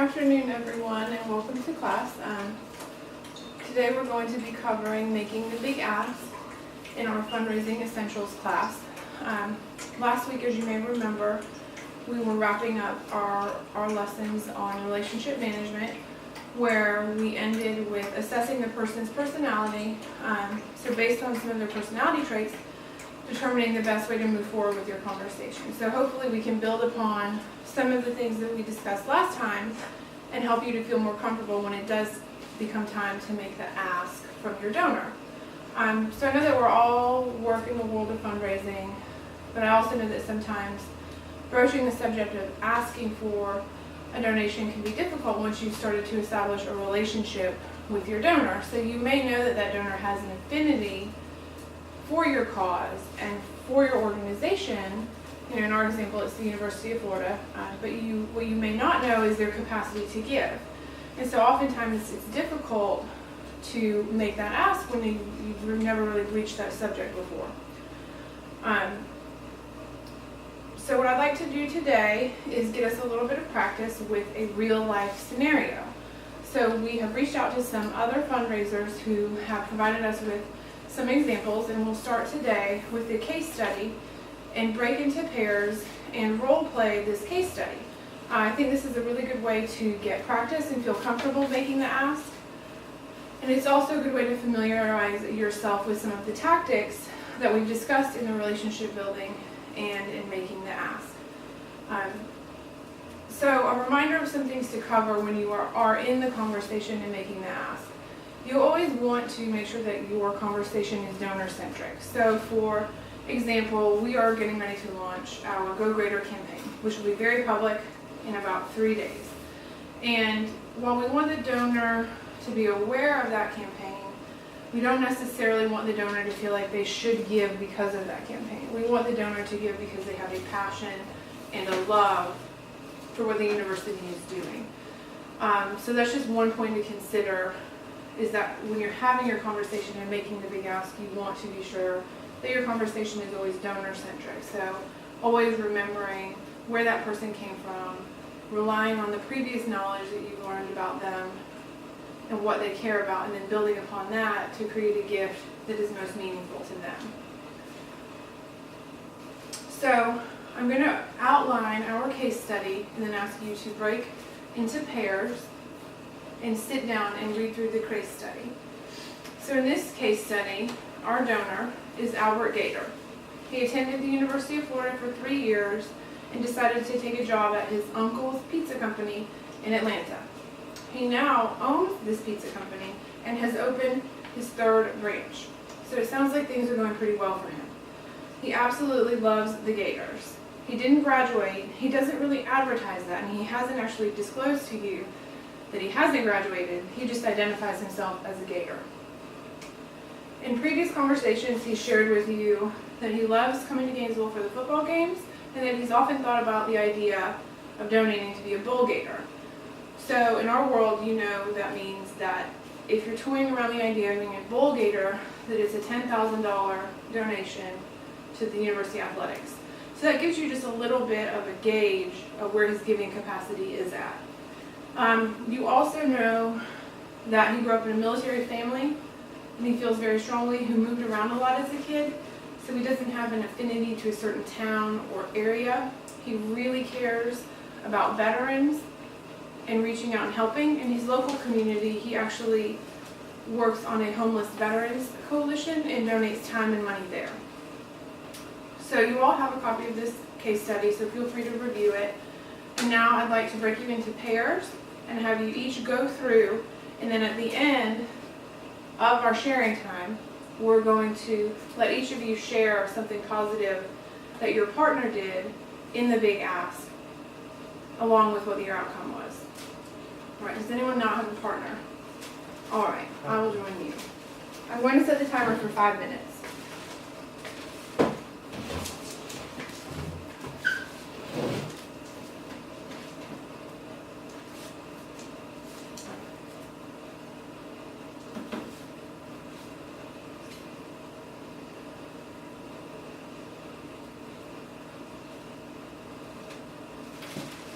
afternoon, everyone, and welcome to class. Today we're going to be covering Making the Big Ask in our Fundraising Essentials class. Last week, as you may remember, we were wrapping up our lessons on relationship management, where we ended with assessing the person's personality. So based on some of their personality traits, determining the best way to move forward with your conversation. So hopefully we can build upon some of the things that we discussed last time and help you to feel more comfortable when it does become time to make the ask from your donor. So I know that we're all working the world of fundraising, but I also know that sometimes broaching the subject of asking for a donation can be difficult once you've started to establish a relationship with your donor. So you may know that that donor has an affinity for your cause and for your organization. You know, in our example, it's the University of Florida, but what you may not know is their capacity to give. And so oftentimes it's difficult to make that ask when you've never really reached that subject before. So what I'd like to do today is get us a little bit of practice with a real life scenario. So we have reached out to some other fundraisers who have provided us with some examples, and we'll start today with a case study and break into pairs and role play this case study. I think this is a really good way to get practice and feel comfortable making the ask. And it's also a good way to familiarize yourself with some of the tactics that we've discussed in the relationship building and in making the ask. So a reminder of some things to cover when you are in the conversation and making the ask. You always want to make sure that your conversation is donor-centric. So for example, we are getting ready to launch our Go Greater campaign, which will be very public in about 3 days. And while we want the donor to be aware of that campaign, we don't necessarily want the donor to feel like they should give because of that campaign. We want the donor to give because they have a passion and a love for what the university is doing. So that's just one point to consider, is that when you're having your conversation and making the big ask, you want to be sure that your conversation is always donor-centric. So always remembering where that person came from, relying on the previous knowledge that you've learned about them and what they care about, and then building upon that to create a gift that is most meaningful to them. So I'm going to outline our case study and then ask you to break into pairs and sit down and read through the case study. So in this case study, our donor is Albert Gator. He attended the University of Florida for 3 years and decided to take a job at his uncle's pizza company in Atlanta. He now owns this pizza company and has opened his 3rd branch. So it sounds like things are going pretty well for him. He absolutely loves the Gators. He didn't graduate. He doesn't really advertise that, and he hasn't actually disclosed to you that he hasn't graduated. He just identifies himself as a Gator. In previous conversations, he shared with you that he loves coming to Gainesville for the football games, and that he's often thought about the idea of donating to be a Bull Gator. So in our world, you know that means that if you're toying around the idea of being a Bull Gator, that it's a $10,000 donation to the University Athletics. So that gives you just a little bit of a gauge of where his giving capacity is at. You also know that he grew up in a military family, and he feels very strongly, who moved around a lot as a kid, so he doesn't have an affinity to a certain town or area. He really cares about veterans and reaching out and helping. In his local community, he actually works on a homeless veterans coalition and donates time and money there. So you all have a copy of this case study, so feel free to review it. And now I'd like to break you into pairs and have you each go through, and then at the end of our sharing time, we're going to let each of you share something positive that your partner did in the big ask, along with what your outcome was. All right, does anyone not have a partner? All right, I will join you. I'm going to set the timer for 5 minutes.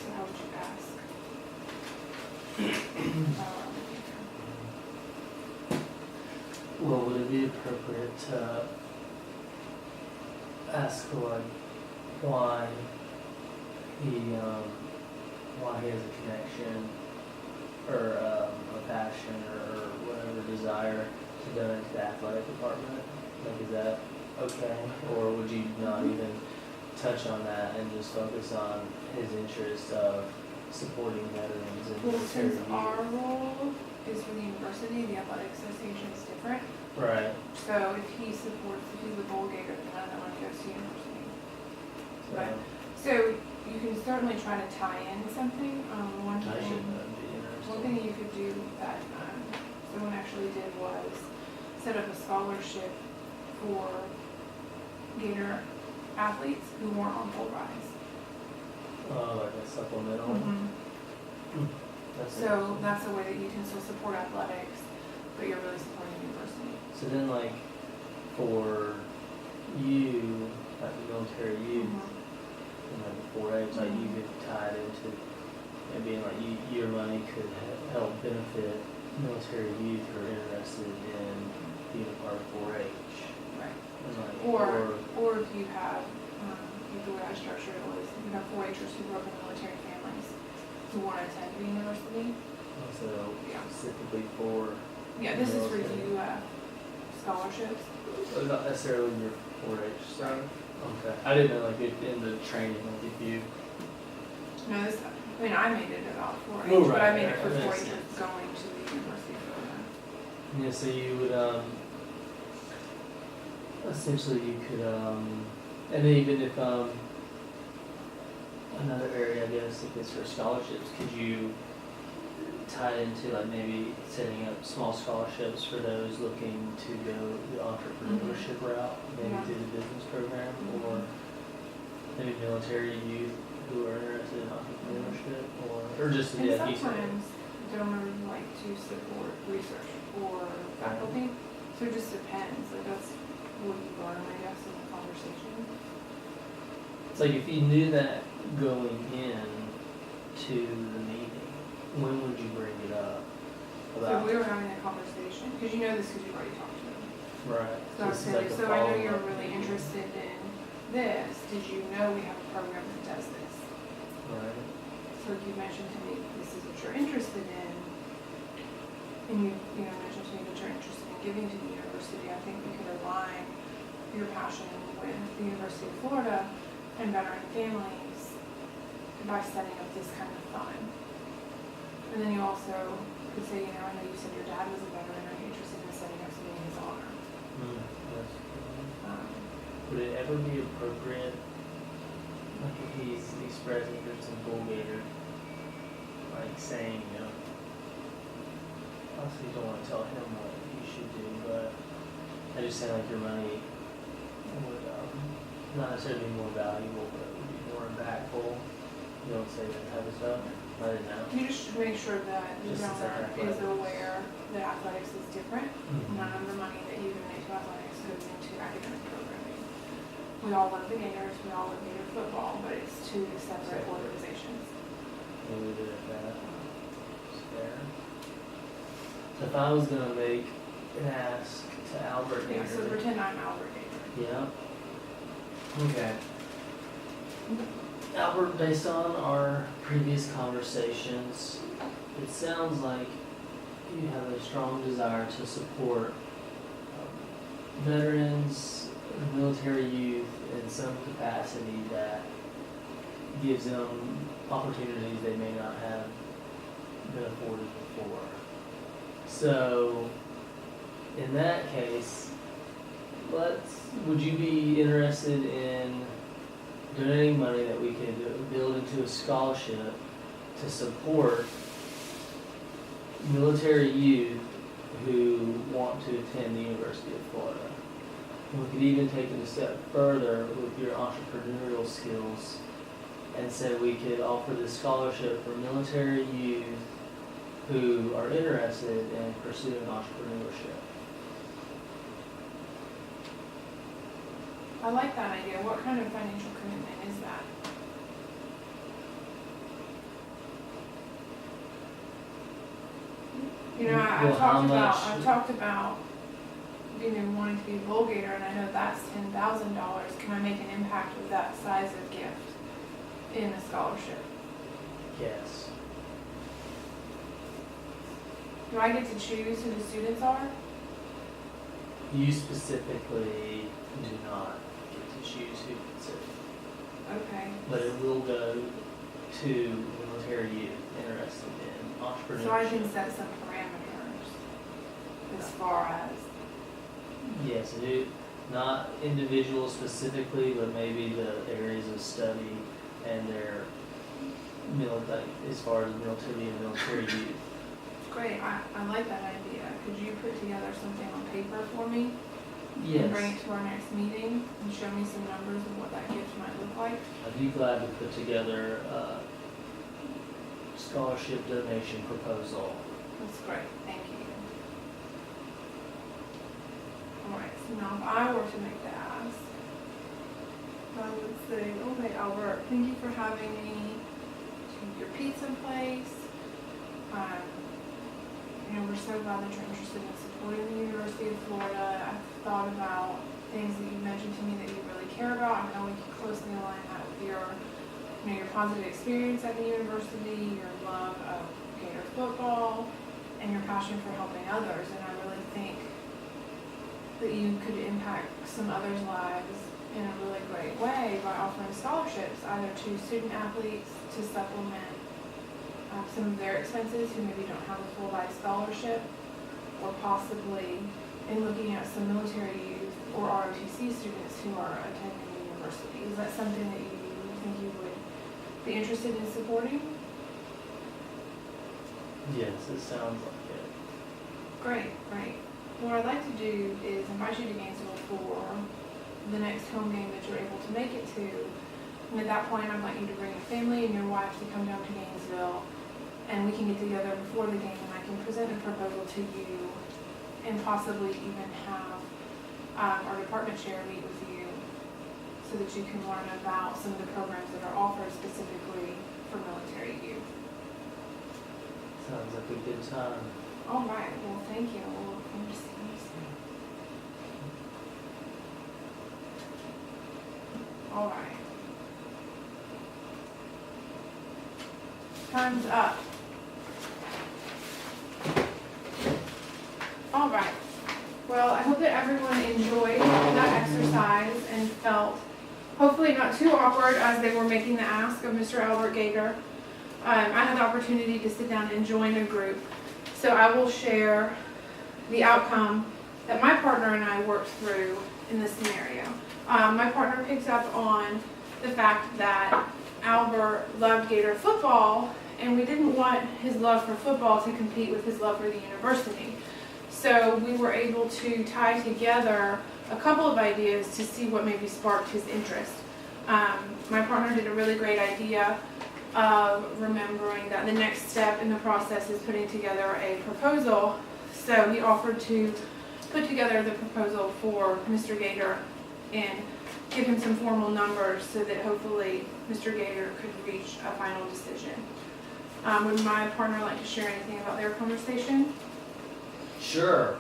So how would you ask? would it be appropriate to ask like why he has a connection or a passion or whatever desire to donate to the athletic department? Like, is that okay, or would you not even touch on that and just focus on his interest of supporting veterans and Well, military since youth? our role is for the university, the athletic association is different. Right. So if he supports, if he's a Bull Gator, then I don't want to go to university. So, Right. So you can certainly try to tie in something. One I should thing, be interested. one thing you could do that someone actually did was set up a scholarship for Gator athletes who weren't on full rise. Oh, like a supplemental? That's So interesting. that's a way that you can still support athletics, but you're really supporting the university. So then, like, for you, like the military youth, and like the 4-H, like you could tie it into it being like your money could help benefit military youth who are interested in being a part of 4-H. Right. And like, Or if you have, the way I structured it was, you have 4-Hers who grew up in military families who want to attend the university. also Yeah. specifically for Yeah, this is for military. UF scholarships. Not necessarily your 4-H stuff. Okay. I didn't know, like, if in the training, like, if you. No, this, I mean, I made it about 4-H, Well, but I right, made it for that makes 4-Hers sense. going to the University of Illinois. Yeah, so you would, essentially you could, and even if, another area, I guess, if it's for scholarships, could you tie it into like maybe setting up small scholarships for those looking to go the entrepreneurship route, maybe Yeah. through the business program, or maybe military youth who are interested in entrepreneurship, or just, And yeah, you said. sometimes donors like to support research or faculty, so it just depends, like that's what you learn, I guess, in the conversation. It's like if you knew that going in to the meeting, when would you bring it up? So About, we were having a conversation, because you know this because you've already talked to them. right. So I Just said, like a so I know you're follow-up really meeting. interested in this, did you know we have a program that does this? Right. So you mentioned to me, this is what you're interested in, and you know, mentioned to me that you're interested in giving to the university, I think we could align your passion with the University of Florida and veteran families by setting up this kind of fund. And then you also could say, you know, I know you said your dad was a veteran, are you interested in setting up something in his honor? Yes. Um, Would it ever be appropriate, like if he's expressed interest in Bull Gator, like saying, you know, obviously you don't want to tell him what he should do, but I just say like your money would not necessarily be more valuable, but it would be more impactful. You don't say that type of stuff. I didn't know. You just should make sure that the Just donor like is athletics. aware that athletics is different. Mhm. None of the money that you donate to athletics goes into academic programming. We all love the Gators, we all love Gator football, but it's two separate Separate. organizations. We'll leave it at that. It's fair. So if I was gonna make an ask to Albert Yeah, so Gator. pretend I'm Albert Gator. Yeah. Okay. Albert, based on our previous conversations, it sounds like you have a strong desire to support veterans, military youth in some capacity that gives them opportunities they may not have been afforded before. So, in that case, would you be interested in donating money that we could build into a scholarship to support military youth who want to attend the University of Florida? We could even take it a step further with your entrepreneurial skills and say we could offer this scholarship for military youth who are interested in pursuing entrepreneurship. I like that idea. What kind of financial commitment is that? You know, Well, how much- I've talked about wanting to be a Bowl Gator, and I know that's $10,000, can I make an impact with that size of gift in a scholarship? Yes. Do I get to choose who the students are? You specifically do not get to choose who gets it, Okay. but it will go to military youth interested in entrepreneurship. So I can set some parameters as far as, Yes, not individuals specifically, but maybe the areas of study and their military, as far as military and military youth. great, I like that idea. Could you put together something on paper for me? Yes. And bring it to our next meeting and show me some numbers of what that gift might look like? I'd be glad to put together a scholarship donation proposal. That's great, thank you. All right, so now if I were to make the ask, I would say, okay, Albert, thank you for having me to your pizza place. We're so glad that you're interested in supporting the University of Florida. I've thought about things that you mentioned to me that you really care about. I know we can closely align that with your positive experience at the university, your love of Gator football, and your passion for helping others. And I really think that you could impact some others' lives in a really great way by offering scholarships, either to student athletes to supplement some of their expenses who maybe don't have a full ride scholarship, or possibly in looking at some military youth or ROTC students who are attending the university. Is that something that you think you would be interested in supporting? Yes, it sounds like it. Great, great. What I'd like to do is invite you to Gainesville for the next home game that you're able to make it to. And at that point, I'd like you to bring your family and your wife to come down to Gainesville, and we can get together before the game, and I can present a proposal to you, and possibly even have our department chair meet with you so that you can learn about some of the programs that are offered specifically for military youth. Sounds like a good time. All right, well, thank you. We'll look forward to seeing you soon. All right. Time's up. All right. Well, I hope that everyone enjoyed that exercise and felt hopefully not too awkward as they were making the ask of Mr. Albert Gager. I had the opportunity to sit down and join a group. So I will share the outcome that my partner and I worked through in this scenario. My partner picked up on the fact that Albert loved Gator football, and we didn't want his love for football to compete with his love for the university. So we were able to tie together a couple of ideas to see what maybe sparked his interest. My partner did a really great idea of remembering that the next step in the process is putting together a proposal. So he offered to put together the proposal for Mr. Gator and give him some formal numbers so that hopefully Mr. Gator could reach a final decision. Would my partner like to share anything about their conversation? Sure.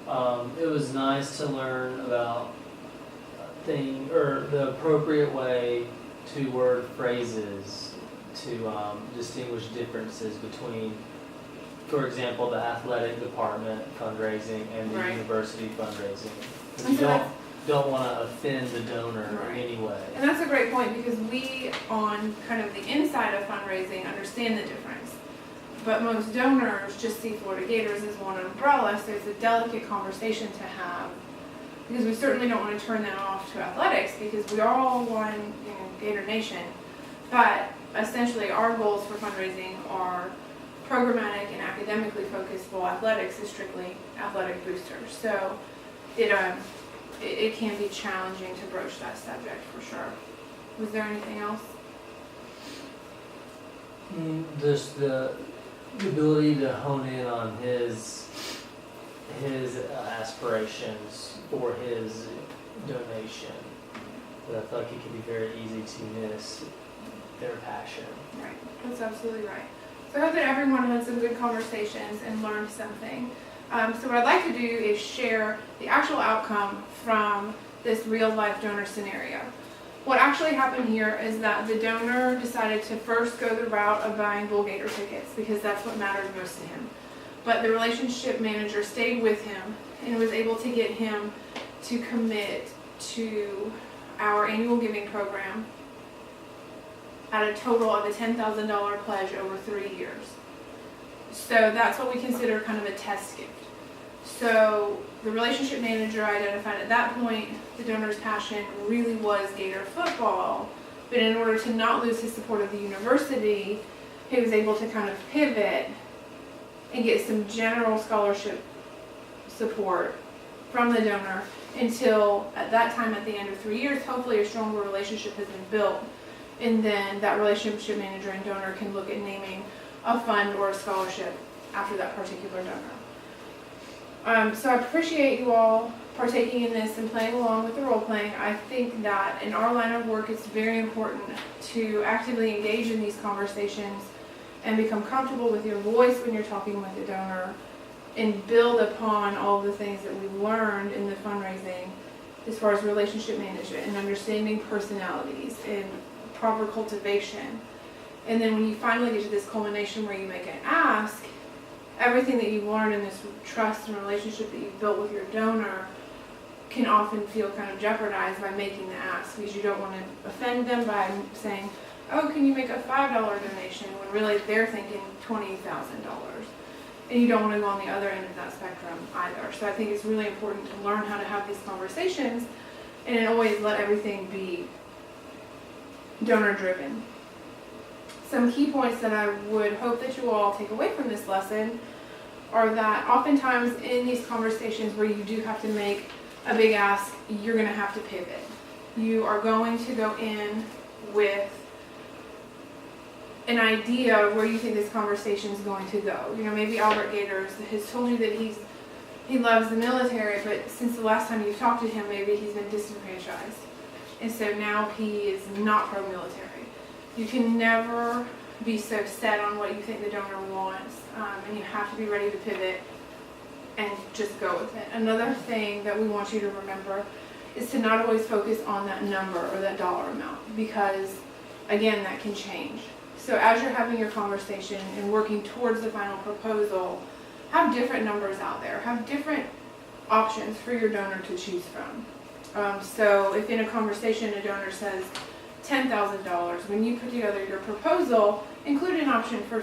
It was nice to learn about the appropriate way to word phrases to distinguish differences between, for example, the athletic department fundraising and the Right. university fundraising. 'Cause And you so don't want to offend the donor Right. in any way. And that's a great point, because we, on kind of the inside of fundraising, understand the difference. But most donors just see Florida Gators as one umbrella, so it's a delicate conversation to have, because we certainly don't want to turn that off to athletics, because we are all one, Gator Nation. But essentially, our goals for fundraising are programmatic and academically focused, while athletics is strictly athletic boosters. So it can be challenging to broach that subject for sure. Was there anything else? Just the ability to hone in on his aspirations for his donation. But I feel like it can be very easy to miss their passion. Right, that's absolutely right. So I hope that everyone had some good conversations and learned something. So what I'd like to do is share the actual outcome from this real life donor scenario. What actually happened here is that the donor decided to first go the route of buying Bull Gator tickets because that's what mattered most to him. But the relationship manager stayed with him and was able to get him to commit to our annual giving program at a total of a $10,000 pledge over 3 years. So that's what we consider kind of a test gift. So the relationship manager identified at that point the donor's passion really was Gator football, but in order to not lose his support of the university, he was able to kind of pivot and get some general scholarship support from the donor until at that time, at the end of 3 years, hopefully a stronger relationship has been built, and then that relationship manager and donor can look at naming a fund or a scholarship after that particular donor. So I appreciate you all partaking in this and playing along with the role playing. I think that in our line of work, it's very important to actively engage in these conversations and become comfortable with your voice when you're talking with the donor, and build upon all the things that we've learned in the fundraising as far as relationship management and understanding personalities and proper cultivation. And then when you finally get to this culmination where you make an ask, everything that you've learned in this trust and relationship that you've built with your donor can often feel kind of jeopardized by making the ask, because you don't want to offend them by saying, oh, can you make a $5 donation, when really they're thinking $20,000. And you don't want to go on the other end of that spectrum either. So I think it's really important to learn how to have these conversations and always let everything be donor driven. Some key points that I would hope that you all take away from this lesson are that oftentimes in these conversations where you do have to make a big ask, you're going to have to pivot. You are going to go in with an idea of where you think this conversation is going to go. You know, maybe Albert Gators has told you that he loves the military, but since the last time you've talked to him, maybe he's been disenfranchised. And so now he is not pro-military. You can never be so set on what you think the donor wants, and you have to be ready to pivot and just go with it. Another thing that we want you to remember is to not always focus on that number or that dollar amount, because again, that can change. So as you're having your conversation and working towards the final proposal, have different numbers out there, have different options for your donor to choose from. So if in a conversation a donor says $10,000, when you put together your proposal, include an option for